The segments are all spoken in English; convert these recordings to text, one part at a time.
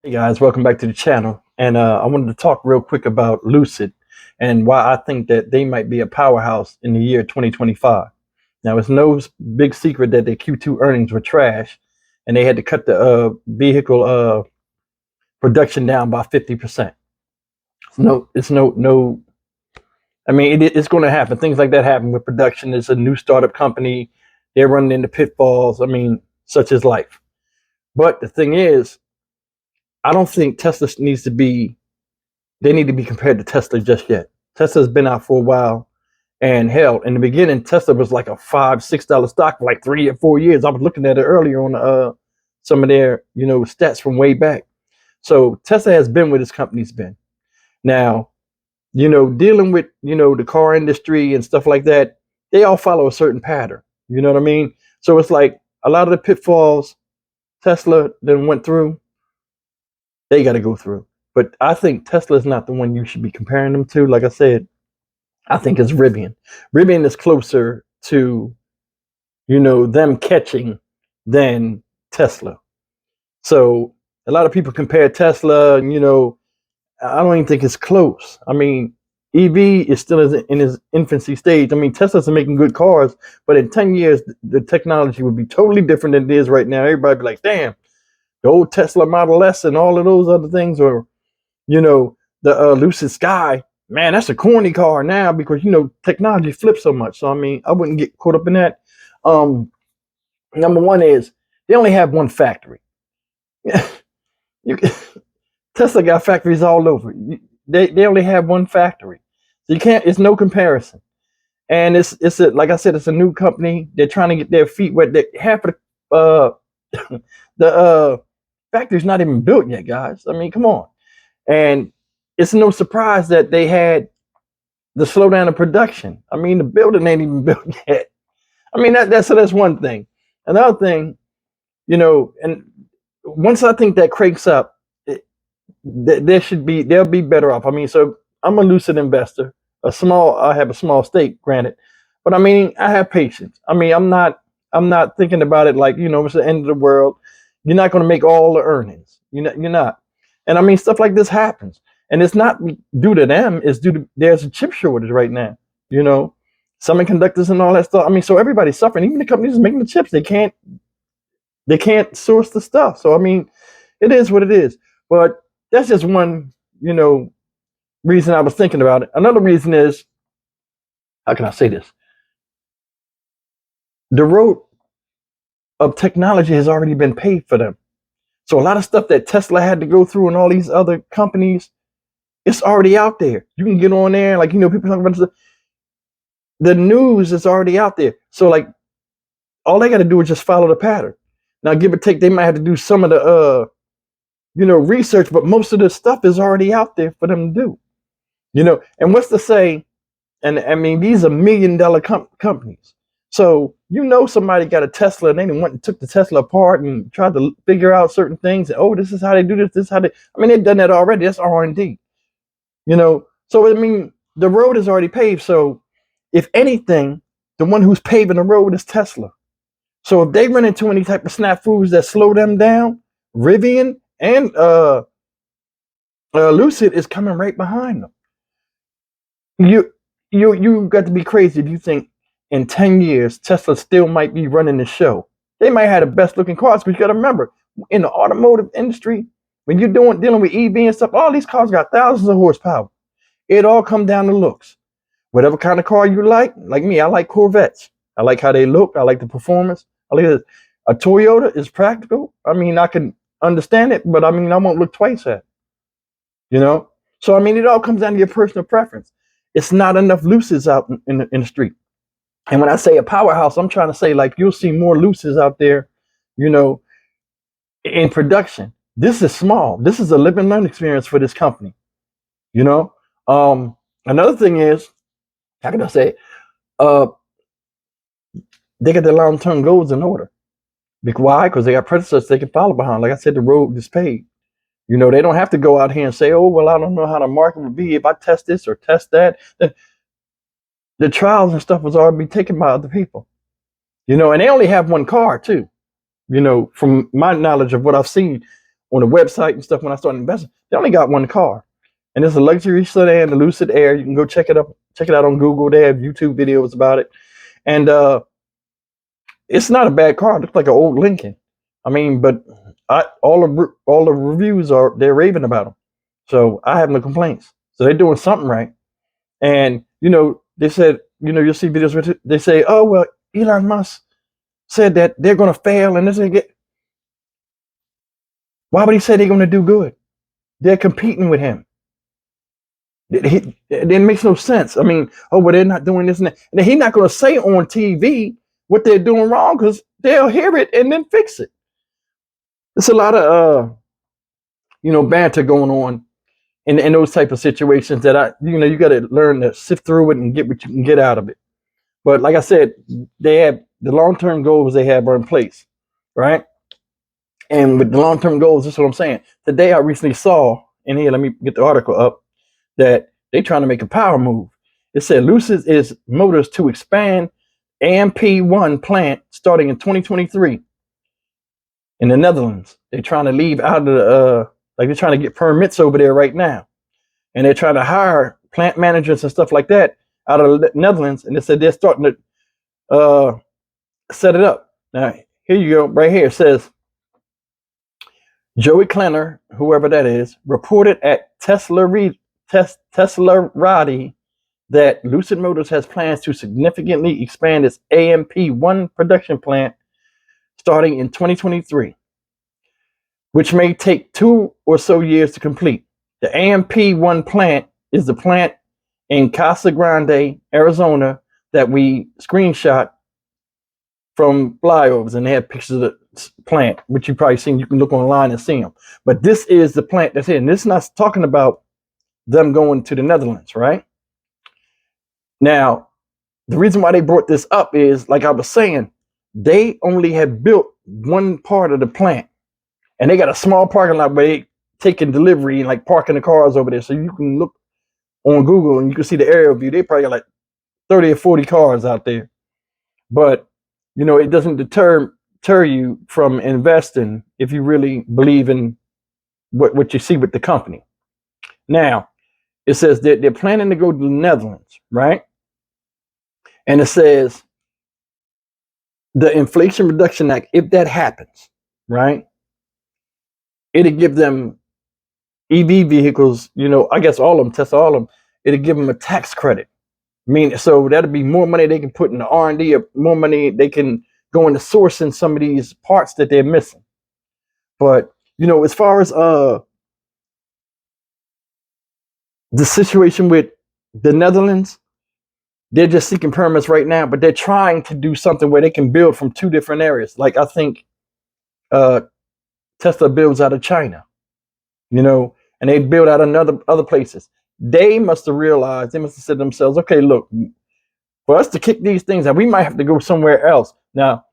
Hey guys, welcome back to the channel. And I wanted to talk real quick about Lucid and why I think that they might be a powerhouse in the year 2025. Now, it's no big secret that their Q2 earnings were trash, and they had to cut the vehicle production down by 50%. It's no. I mean, it's going to happen. Things like that happen with production. It's a new startup company. They're running into pitfalls. I mean, such is life. But the thing is, I don't think Tesla needs to be they need to be compared to Tesla just yet. Tesla's been out for a while, and hell, in the beginning, Tesla was like a $5-6 stock for like 3 or 4 years. I was looking at it earlier on some of their stats from way back. So Tesla has been where this company's been. Now, dealing with the car industry and stuff like that, they all follow a certain pattern. You know what I mean? So it's like a lot of the pitfalls Tesla then went through, they got to go through. But I think Tesla is not the one you should be comparing them to. Like I said, I think it's Rivian. Rivian is closer to, them catching than Tesla. So a lot of people compare Tesla, and I don't even think it's close. I mean, EV is still in its infancy stage. I mean, Tesla's making good cars, but in 10 years, the technology would be totally different than it is right now. Everybody be like, damn, the old Tesla Model S and all of those other things, or the Lucid Sky, man, that's a corny car now because technology flips so much. So I mean, I wouldn't get caught up in that. Number one is they only have one factory. you, Tesla got factories all over. They only have one factory, so you can't. It's no comparison. And like I said, it's a new company. They're trying to get their feet wet. Half of the factory's not even built yet, guys. I mean, come on. And it's no surprise that they had the slowdown of production. I mean, the building ain't even built yet. I mean, that's one thing. Another thing, and once I think that cranks up, they'll be better off. I mean, so I'm a Lucid investor. I have a small stake, granted, but I mean, I have patience. I mean, I'm not thinking about it like it's the end of the world. You're not going to make all the earnings. You're not. And I mean, stuff like this happens. And it's not due to them. It's due to there's a chip shortage right now. Semiconductors and all that stuff. I mean, so everybody's suffering. Even the companies making the chips, they can't source the stuff. So I mean, it is what it is. But that's just one, reason I was thinking about it. Another reason is, how can I say this? The road of technology has already been paved for them. So a lot of stuff that Tesla had to go through and all these other companies, it's already out there. You can get on there, like people talking about this, the news is already out there. So like, all they got to do is just follow the pattern. Now, give or take, they might have to do some of the research, but most of the stuff is already out there for them to do. And what's to say? And I mean, these are $1 million companies. So somebody got a Tesla and they went and took the Tesla apart and tried to figure out certain things. And, oh, this is how they do this. This is how they. I mean, they've done that already. That's R&D. So I mean, the road is already paved. So if anything, the one who's paving the road is Tesla. So if they run into any type of snafus that slow them down, Rivian and Lucid is coming right behind them. You got to be crazy if you think in 10 years Tesla still might be running the show. They might have the best looking cars, but you got to remember, in the automotive industry, when you're dealing with EV and stuff, all these cars got thousands of horsepower. It all comes down to looks. Whatever kind of car you like me, I like Corvettes. I like how they look. I like the performance. I like it. A Toyota is practical. I mean, I can understand it, but I mean, I won't look twice at it. So I mean, it all comes down to your personal preference. It's not enough Lucids out in the street. And when I say a powerhouse, I'm trying to say like you'll see more Lucids out there, in production. This is small. This is a live and learn experience for this company. Another thing is, how can I say it? They got their long-term goals in order. Why? Because they got predecessors they can follow behind. Like I said, the road is paved. They don't have to go out here and say, oh, well, I don't know how the market would be if I test this or test that. The trials and stuff was already taken by other people. And they only have one car too. From my knowledge of what I've seen, on the website and stuff when I started investing, they only got one car, and it's a luxury sedan, the Lucid Air. You can go check it out on Google. They have YouTube videos about it, and it's not a bad car. It looks like an old Lincoln. I mean, but all the reviews they're raving about them, so I have no complaints. So they're doing something right, and they said, you'll see videos where they say, oh well, Elon Musk said that they're going to fail, and this get. Why would he say they're going to do good? They're competing with him. It makes no sense. I mean, oh well, they're not doing this and that. And he's not going to say on TV what they're doing wrong because they'll hear it and then fix it. There's a lot of banter going on in those type of situations that you got to learn to sift through it and get what you can get out of it. But like I said, they have the long-term goals they have are in place, right? And with the long-term goals, this is what I'm saying. Today I recently saw, and here, let me get the article up, that they're trying to make a power move. It said Lucid is Motors to expand AMP1 plant starting in 2023 in the Netherlands. They're trying to leave out of they're trying to get permits over there right now. And they're trying to hire plant managers and stuff like that out of the Netherlands. And they said they're starting to set it up. Now, here you go. Right here it says, Joey Klenner, whoever that is, reported at Teslarati that Lucid Motors has plans to significantly expand its AMP1 production plant starting in 2023, which may take 2 or so years to complete. The AMP1 plant is the plant in Casa Grande, Arizona, that we screenshot from flyovers, and they have pictures of the plant, which you've probably seen. You can look online and see them. But this is the plant that's here. And this is not talking about them going to the Netherlands, right? Now, the reason why they brought this up is, like I was saying, they only have built one part of the plant. And they got a small parking lot where they taking delivery and like parking the cars over there. So you can look on Google and you can see the aerial view. They probably got like 30 or 40 cars out there. But it doesn't deter you from investing if you really believe in what you see with the company. Now, it says that they're planning to go to the Netherlands, right? And it says the Inflation Reduction Act, if that happens, right, it'll give them EV vehicles, I guess all of them, Tesla, all of them, it'll give them a tax credit. So that'll be more money they can put in the R&D, or more money they can go into sourcing some of these parts that they're missing. But, as far as the situation with the Netherlands, they're just seeking permits right now, but they're trying to do something where they can build from 2 different areas. Like I think Tesla builds out of China, and they build out other places. They must have realized, they must have said to themselves, okay, look, for us to kick these things out, we might have to go somewhere else. Now,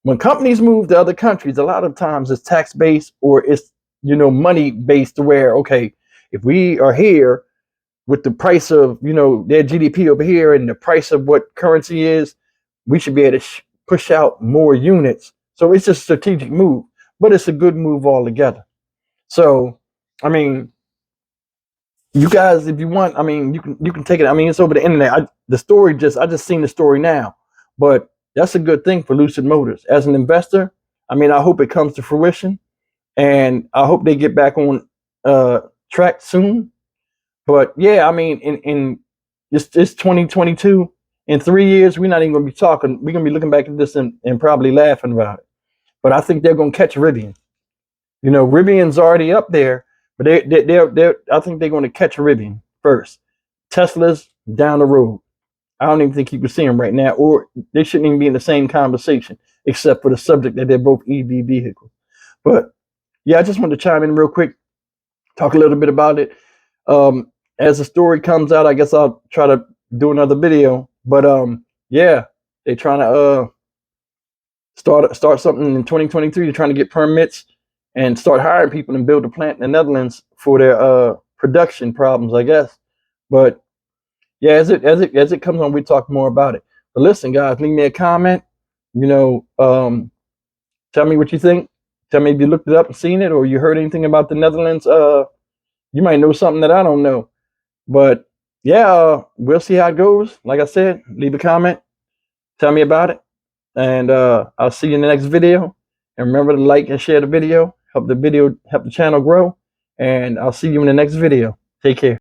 when companies move to other countries, a lot of times it's tax-based or it's, money-based, to where, okay, if we are here with the price of, their GDP over here and the price of what currency is, we should be able to push out more units. So it's a strategic move, but it's a good move altogether. So, I mean, you guys, if you want, I mean, you can take it. I mean, it's over the internet. I just seen the story now, but that's a good thing for Lucid Motors. As an investor, I mean, I hope it comes to fruition, and I hope they get back on track soon. But yeah, I mean, in it's 2022. In 3 years, we're not even gonna be talking. We're gonna be looking back at this and probably laughing about it. But I think they're gonna catch Rivian. Rivian's already up there. But I think they're going to catch a Rivian first. Tesla's down the road. I don't even think you can see them right now, or they shouldn't even be in the same conversation, except for the subject that they're both EV vehicles. But yeah, I just wanted to chime in real quick, talk a little bit about it. As the story comes out, I guess I'll try to do another video. But yeah, they're trying to start something in 2023. They're trying to get permits and start hiring people and build a plant in the Netherlands for their production problems, I guess. But yeah, as it comes on, we talk more about it. But listen, guys, leave me a comment. Tell me what you think. Tell me if you looked it up and seen it, or you heard anything about the Netherlands. You might know something that I don't know. But yeah, we'll see how it goes. Like I said, leave a comment, tell me about it, and I'll see you in the next video. And remember to like and share the video, help the channel grow. And I'll see you in the next video. Take care.